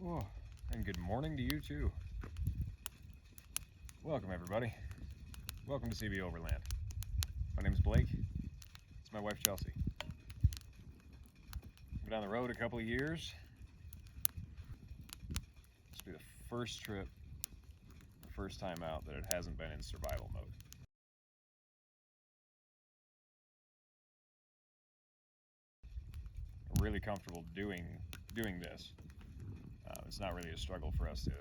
Oh, and good morning to you too. Welcome everybody. Welcome to CB Overland. My name is Blake. It's my wife Chelsea. Been on the road a couple of years. This will be the first trip, the first time out that it hasn't been in survival mode. I'm really comfortable doing this. It's not really a struggle for us to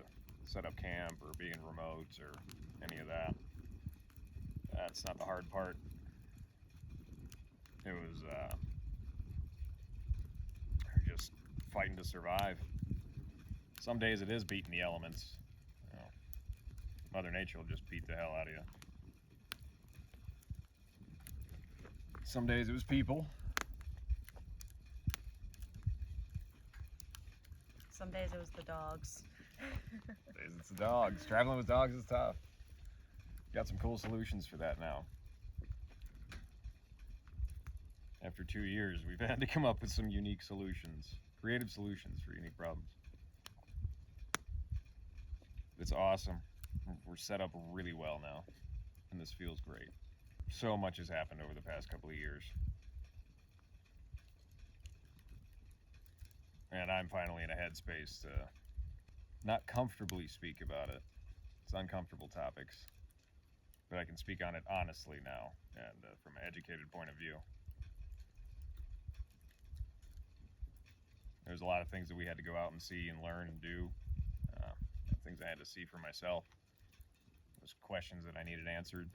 set up camp or be in remotes or any of that. That's not the hard part. It was just fighting to survive. Some days it is beating the elements. You know, Mother Nature will just beat the hell out of you. Some days it was people. Some days it was the dogs. Days it's the dogs. Traveling with dogs is tough. Got some cool solutions for that now. After 2 years, we've had to come up with some unique solutions, creative solutions for unique problems. It's awesome. We're set up really well now, and this feels great. So much has happened over the past couple of years. And I'm finally in a headspace to not comfortably speak about it. It's uncomfortable topics, but I can speak on it honestly now and from an educated point of view. There's a lot of things that we had to go out and see and learn and do, things I had to see for myself. Those questions that I needed answered.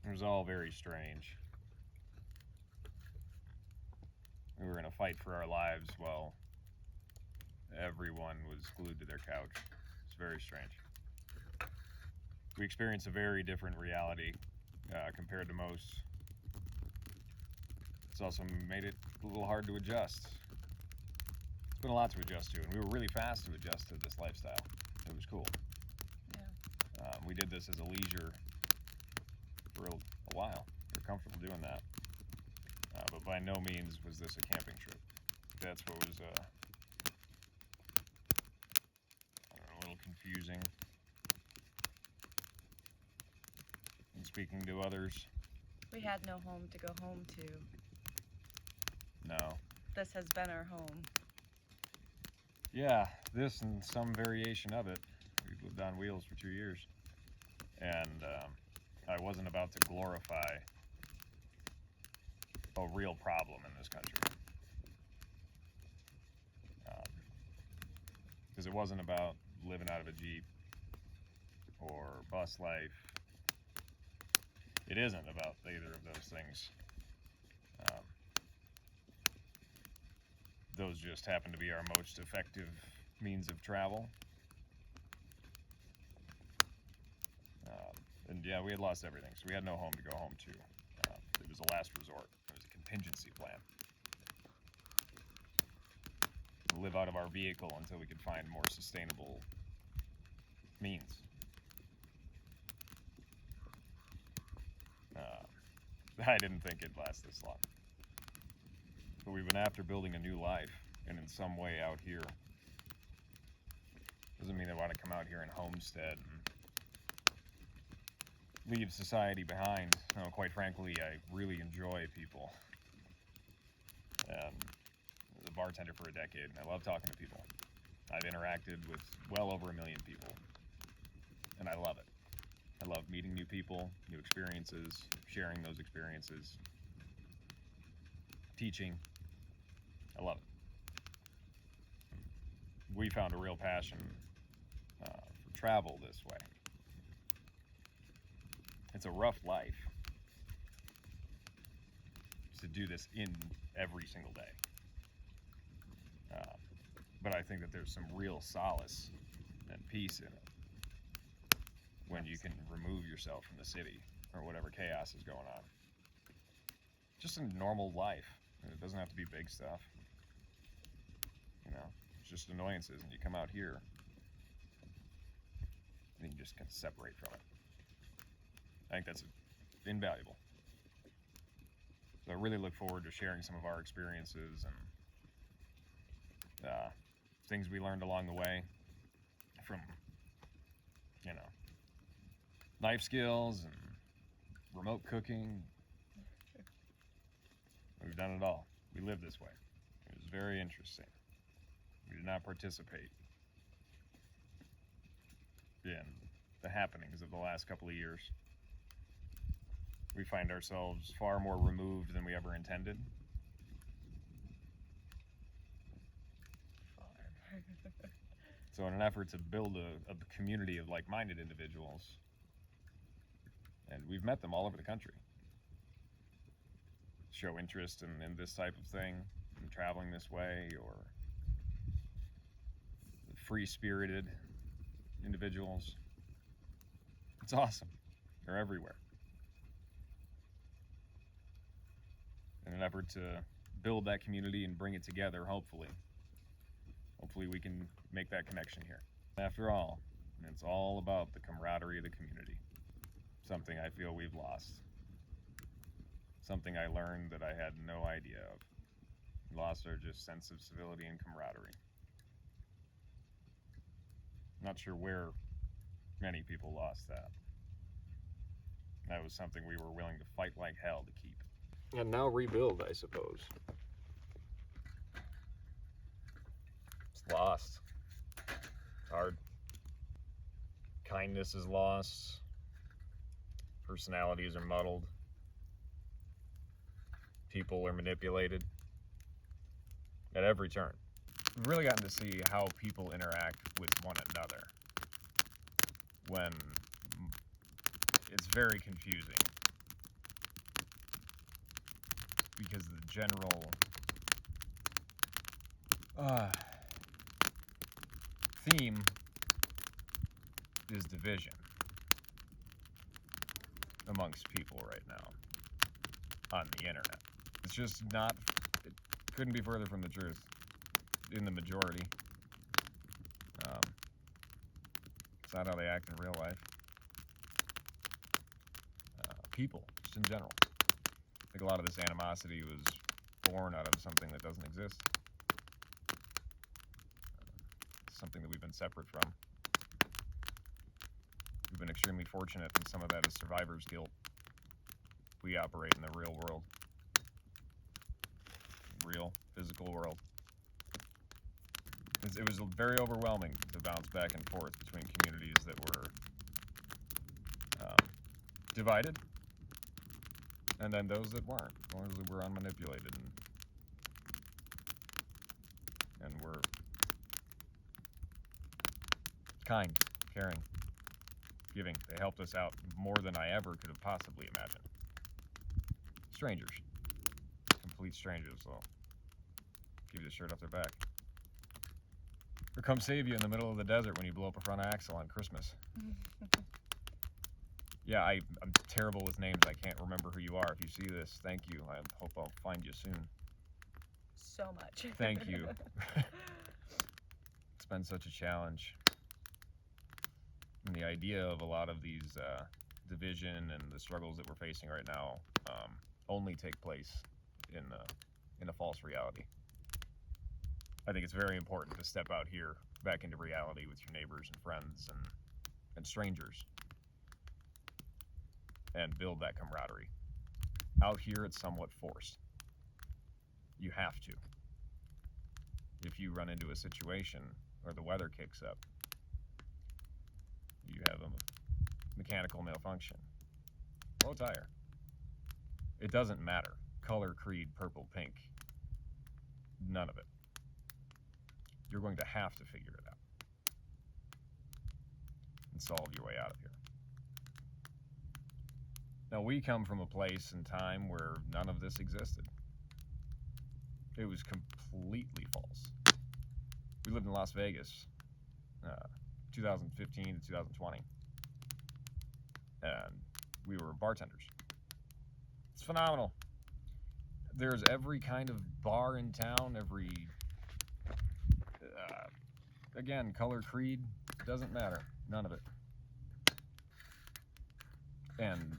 It was all very strange. We were in a fight for our lives while everyone was glued to their couch. It's very strange. We experienced a very different reality compared to most. It's also made it a little hard to adjust. It's been a lot to adjust to, and we were really fast to adjust to this lifestyle. It was cool. Yeah. We did this as a leisure for a while. We were comfortable doing that. But by no means was this a camping trip. That's what was a little confusing. And speaking to others, We had no home to go home to. no. This has been our home. Yeah, this and some variation of it. We've lived on wheels for 2 years. And I wasn't about to glorify a real problem in this country. Because it wasn't about living out of a Jeep or bus life. It isn't about either of those things. Those just happen to be our most effective means of travel. And yeah, we had lost everything, so we had no home to go home to. It was a last resort. It was a contingency plan. Live out of our vehicle until we could find more sustainable means. I didn't think it'd last this long. But we've been after building a new life, and in some way out here. Doesn't mean I want to come out here and homestead and leave society behind. No, quite frankly, I really enjoy people. I was a bartender for a decade, and I love talking to people. I've interacted with well over 1 million people, and I love it. I love meeting new people, new experiences, sharing those experiences, teaching. I love it. We found a real passion for travel this way. It's a rough life to do this in every single day. But I think that there's some real solace and peace in it when you can remove yourself from the city or whatever chaos is going on. Just a normal life. It doesn't have to be big stuff. It's just annoyances, and you come out here and you just kind of separate from it. I think that's invaluable. So I really look forward to sharing some of our experiences and things we learned along the way, from, knife skills and remote cooking. We've done it all. We live this way. It was very interesting. We did not participate in the happenings of the last couple of years. We find ourselves far more removed than we ever intended. So in an effort to build a community of like-minded individuals, and we've met them all over the country, show interest in this type of thing, in traveling this way, or free-spirited individuals. It's awesome. They're everywhere. In an effort to build that community and bring it together, hopefully we can make that connection here. After all, it's all about the camaraderie of the community. Something I feel we've lost. Something I learned that I had no idea of. We lost our just sense of civility and camaraderie. Not sure where many people lost that. That was something we were willing to fight like hell to keep. And now rebuild, I suppose. It's lost. It's hard. Kindness is lost. Personalities are muddled. People are manipulated at every turn. We've really gotten to see how people interact with one another when it's very confusing, because the general theme is division amongst people right now on the internet. It's just not, it couldn't be further from the truth in the majority. It's not how they act in real life. People, just in general. I think a lot of this animosity was born out of something that doesn't exist. Something that we've been separate from. We've been extremely fortunate, and some of that is survivor's guilt. We operate in the real world. Real, physical world. It was very overwhelming to bounce back and forth between communities that were divided, and then those that weren't, those that were unmanipulated and were kind, caring, giving. They helped us out more than I ever could have possibly imagined. Strangers. Complete strangers, though. Give you the shirt off their back. Or come save you in the middle of the desert when you blow up a front axle on Christmas. Yeah, I'm terrible with names. I can't remember who you are. If you see this, thank you. I hope I'll find you soon. So much. Thank you. It's been such a challenge. And the idea of a lot of these division and the struggles that we're facing right now only take place in a false reality. I think it's very important to step out here back into reality with your neighbors and friends and strangers and build that camaraderie. Out here, it's somewhat forced. You have to. If you run into a situation or the weather kicks up, you have a mechanical malfunction, low tire. It doesn't matter. Color, creed, purple, pink, none of it. You're going to have to figure it out and solve your way out of here. Now, we come from a place and time where none of this existed. It was completely false. We lived in Las Vegas, 2015 to 2020, and we were bartenders. It's phenomenal. There's every kind of bar in town, every again, color, creed, doesn't matter. None of it. And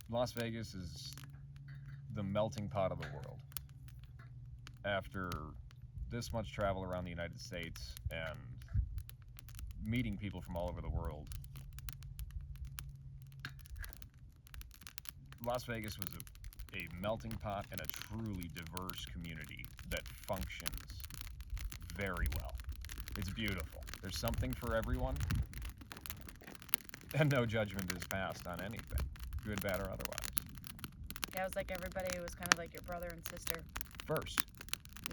Las Vegas is the melting pot of the world. After this much travel around the United States and meeting people from all over the world, Las Vegas was a melting pot and a truly diverse community that functions very well. It's beautiful. There's something for everyone, and no judgment is passed on anything, good, bad, or otherwise. Yeah, it was like everybody was kind of like your brother and sister. First,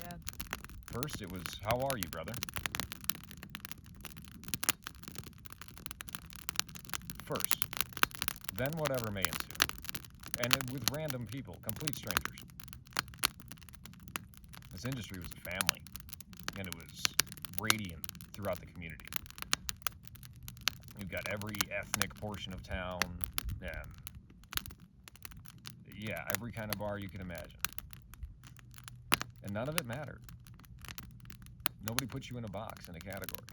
Yeah. it was, how are you, brother? First, then whatever may ensue. And with random people, complete strangers. This industry was a family, and it was radiant throughout the community. You've got every ethnic portion of town, and yeah, every kind of bar you can imagine. And none of it mattered. Nobody put you in a box, in a category.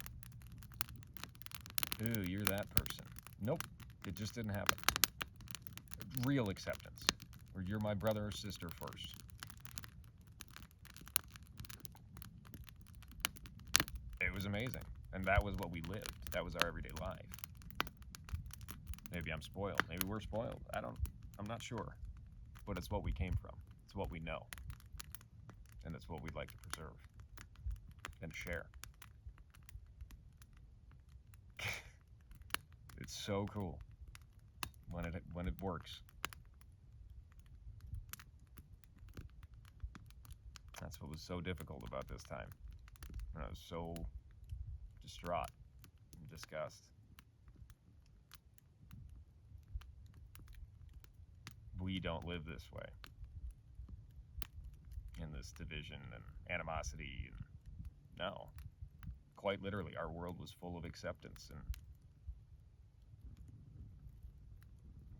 Ooh, you're that person. Nope, it just didn't happen. Real acceptance, where you're my brother or sister first. It was amazing, and that was what we lived. That was our everyday life. Maybe I'm spoiled. Maybe we're spoiled. I'm not sure. But it's what we came from. It's what we know. And it's what we'd like to preserve and share. It's so cool when it works. That's what was so difficult about this time. And I was so distraught and disgust. We don't live this way. In this division and animosity. And no. Quite literally, our world was full of acceptance and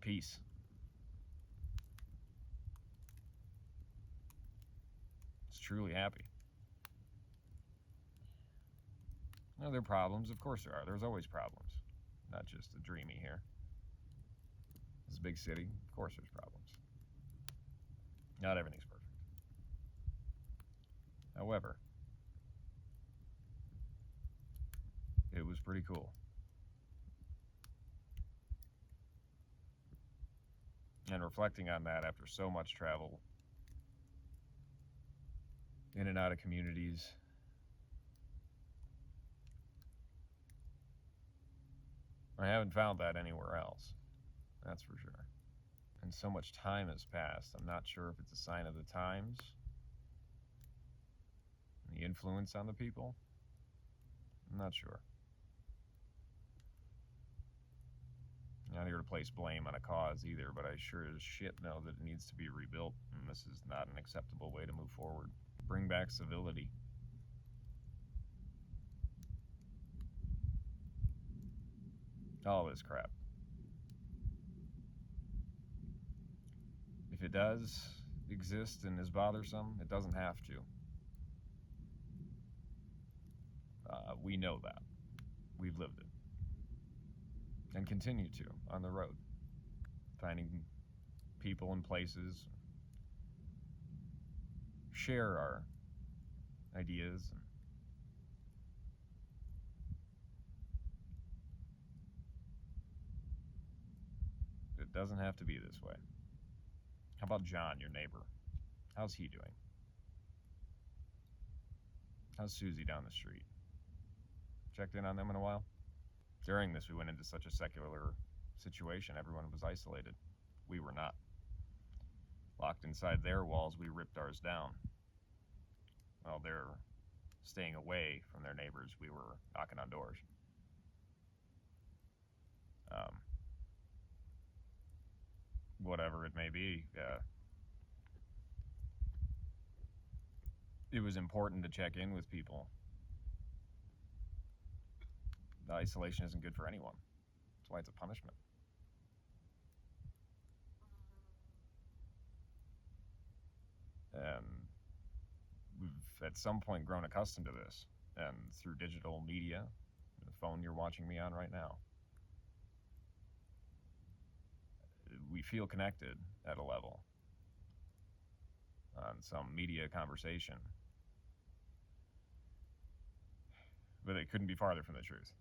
peace. It's truly happy. Now, there are problems. Of course there are. There's always problems. Not just a dreamy here. This is a big city. Of course there's problems. Not everything's perfect. However, it was pretty cool. And reflecting on that after so much travel, in and out of communities, I haven't found that anywhere else. That's for sure. And so much time has passed, I'm not sure if it's a sign of the times, and the influence on the people. I'm not sure. I'm not here to place blame on a cause either, but I sure as shit know that it needs to be rebuilt, and this is not an acceptable way to move forward. Bring back civility. All this crap. If it does exist and is bothersome, it doesn't have to. We know that. We've lived it. And continue to on the road. Finding people and places. Share our ideas. It doesn't have to be this way. How about John, your neighbor? How's he doing? How's Susie down the street? Checked in on them in a while? During this, we went into such a secular situation. Everyone was isolated. We were not. Locked inside their walls, we ripped ours down. While they're staying away from their neighbors, we were knocking on doors. Whatever it may be, it was important to check in with people. The isolation isn't good for anyone. That's why it's a punishment. And we've at some point grown accustomed to this, and through digital media, the phone you're watching me on right now, we feel connected at a level on some media conversation. but it couldn't be farther from the truth.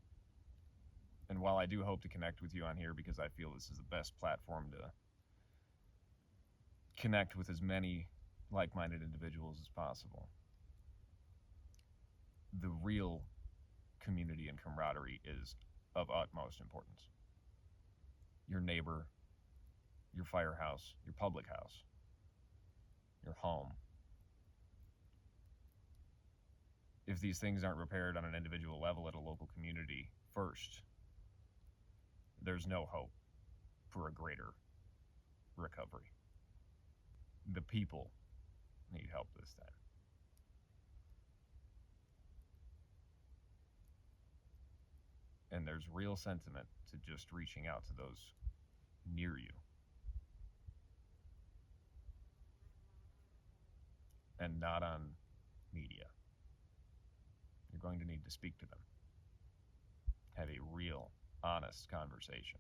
And while I do hope to connect with you on here because I feel this is the best platform to connect with as many like-minded individuals as possible, the real community and camaraderie is of utmost importance. Your neighbor, your firehouse, your public house, your home. If these things aren't repaired on an individual level at a local community first, there's no hope for a greater recovery. The people need help this time. And there's real sentiment to just reaching out to those near you. And not on media. You're going to need to speak to them. Have a real, honest conversation.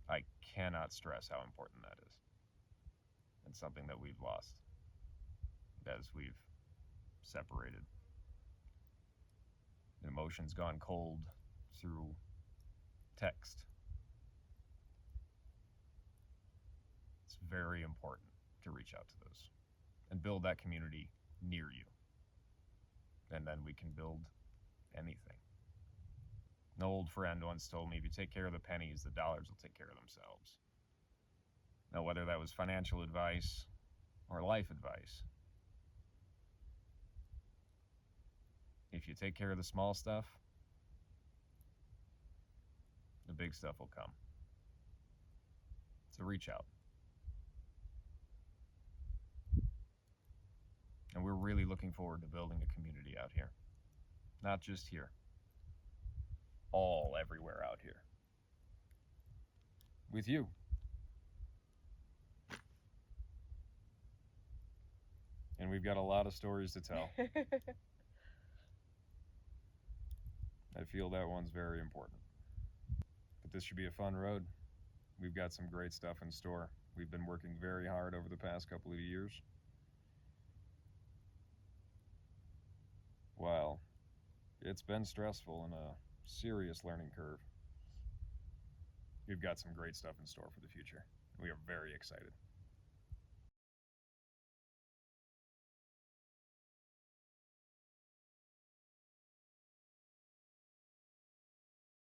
I cannot stress how important that is. And something that we've lost as we've separated. Emotions gone cold through text. It's very important to reach out to those and build that community near you. And then we can build anything. An old friend once told me, if you take care of the pennies, the dollars will take care of themselves. Now, whether that was financial advice or life advice, if you take care of the small stuff, the big stuff will come. So reach out. And we're really looking forward to building a community out here. Not just here. Everywhere out here. With you. And we've got a lot of stories to tell. I feel that one's very important. But this should be a fun road. We've got some great stuff in store. We've been working very hard over the past couple of years. Well, it's been stressful and a serious learning curve. We've got some great stuff in store for the future. We are very excited.